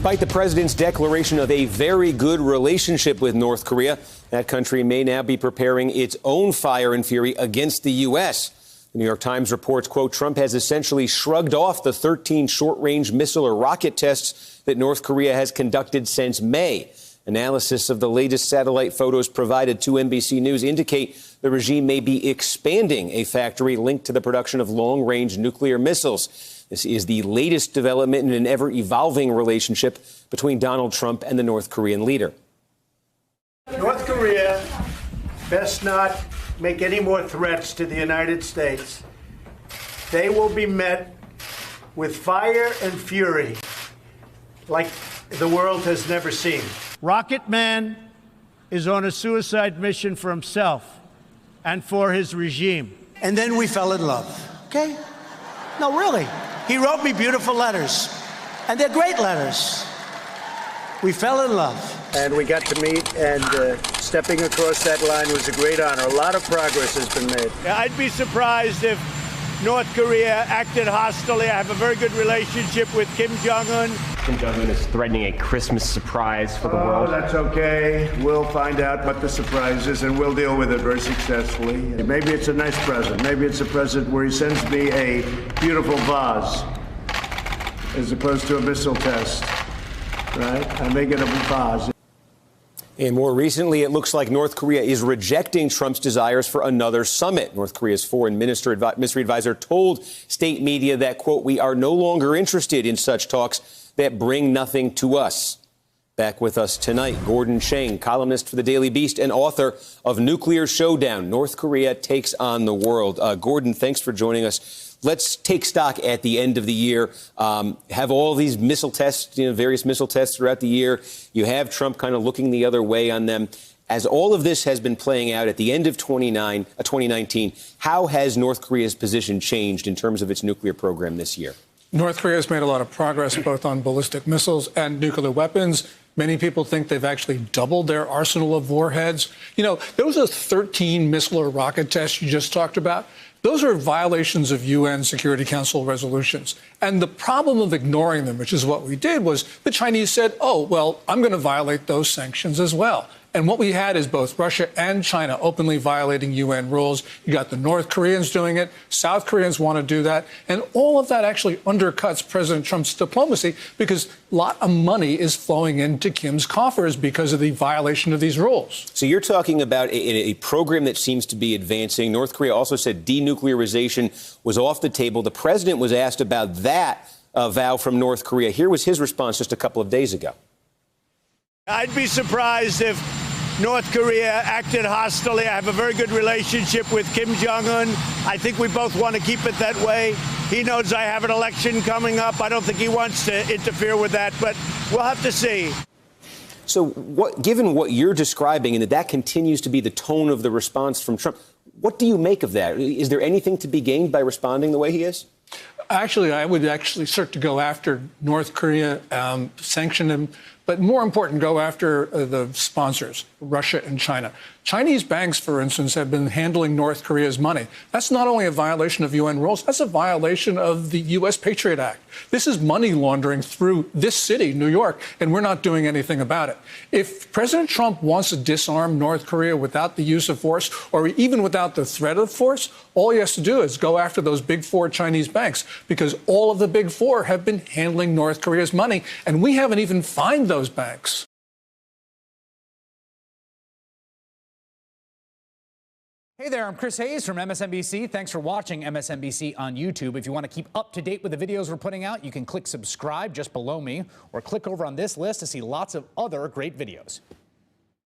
Despite the president's declaration of a very good relationship with North Korea, that country may now be preparing its own fire and fury against the U.S. The New York Times reports, quote, Trump has essentially shrugged off the 13 short-range missile or rocket tests that North Korea has conducted since May. Analysis of the latest satellite photos provided to NBC News indicate the regime may be expanding a factory linked to the production of long-range nuclear missiles. This is the latest development in an ever-evolving relationship between Donald Trump and the North Korean leader. North Korea best not make any more threats to the United States. They will be met with fire and fury like the world has never seen. Rocket Man is on a suicide mission for himself and for his regime. And then we fell in love, okay? No, really. He wrote me beautiful letters, and they're great letters. We fell in love. And we got to meet, and stepping across that line was a great honor. A lot of progress has been made. I'd be surprised if North Korea acted hostilely. I have a very good relationship with Kim Jong-un. Kim Jong-un is threatening a Christmas surprise for the world. Oh, that's okay. We'll find out what the surprise is, and we'll deal with it very successfully. Maybe it's a nice present. Maybe it's a present where he sends me a beautiful vase as opposed to a missile test, right? I may get a vase. And more recently, it looks like North Korea is rejecting Trump's desires for another summit. North Korea's foreign ministry advisor told state media that, quote, we are no longer interested in such talks that bring nothing to us. Back with us tonight, Gordon Chang, columnist for the Daily Beast and author of Nuclear Showdown, North Korea Takes on the World. Gordon, thanks for joining us. Let's take stock at the end of the year. Have all these missile tests, various missile tests throughout the year. You have Trump kind of looking the other way on them. As all of this has been playing out at the end of 2019, how has North Korea's position changed in terms of its nuclear program this year? North Korea has made a lot of progress both on ballistic missiles and nuclear weapons. Many people think they've actually doubled their arsenal of warheads. Those are 13 missile or rocket tests you just talked about. Those are violations of UN Security Council resolutions. And the problem of ignoring them, which is what we did, was the Chinese said, oh, well, I'm going to violate those sanctions as well. And what we had is both Russia and China openly violating UN rules. You got the North Koreans doing it. South Koreans want to do that. And all of that actually undercuts President Trump's diplomacy because a lot of money is flowing into Kim's coffers because of the violation of these rules. So you're talking about a program that seems to be advancing. North Korea also said denuclearization was off the table. The president was asked about that vow from North Korea. Here was his response just a couple of days ago. I'd be surprised if North Korea acted hostilely. I have a very good relationship with Kim Jong-un. I think we both want to keep it that way. He knows I have an election coming up. I don't think he wants to interfere with that, but we'll have to see. So given what you're describing and that continues to be the tone of the response from Trump, what do you make of that? Is there anything to be gained by responding the way he is? Actually, I would actually start to go after North Korea, sanction them, but more important, go after the sponsors, Russia and China. Chinese banks, for instance, have been handling North Korea's money. That's not only a violation of UN rules, that's a violation of the U.S. Patriot Act. This is money laundering through this city, New York, and we're not doing anything about it. If President Trump wants to disarm North Korea without the use of force, or even without the threat of force, all he has to do is go after those big four Chinese banks, because all of the big four have been handling North Korea's money, and we haven't even fined those banks. Hey there, I'm Chris Hayes from MSNBC. Thanks for watching MSNBC on YouTube. If you want to keep up to date with the videos we're putting out, you can click subscribe just below me or click over on this list to see lots of other great videos.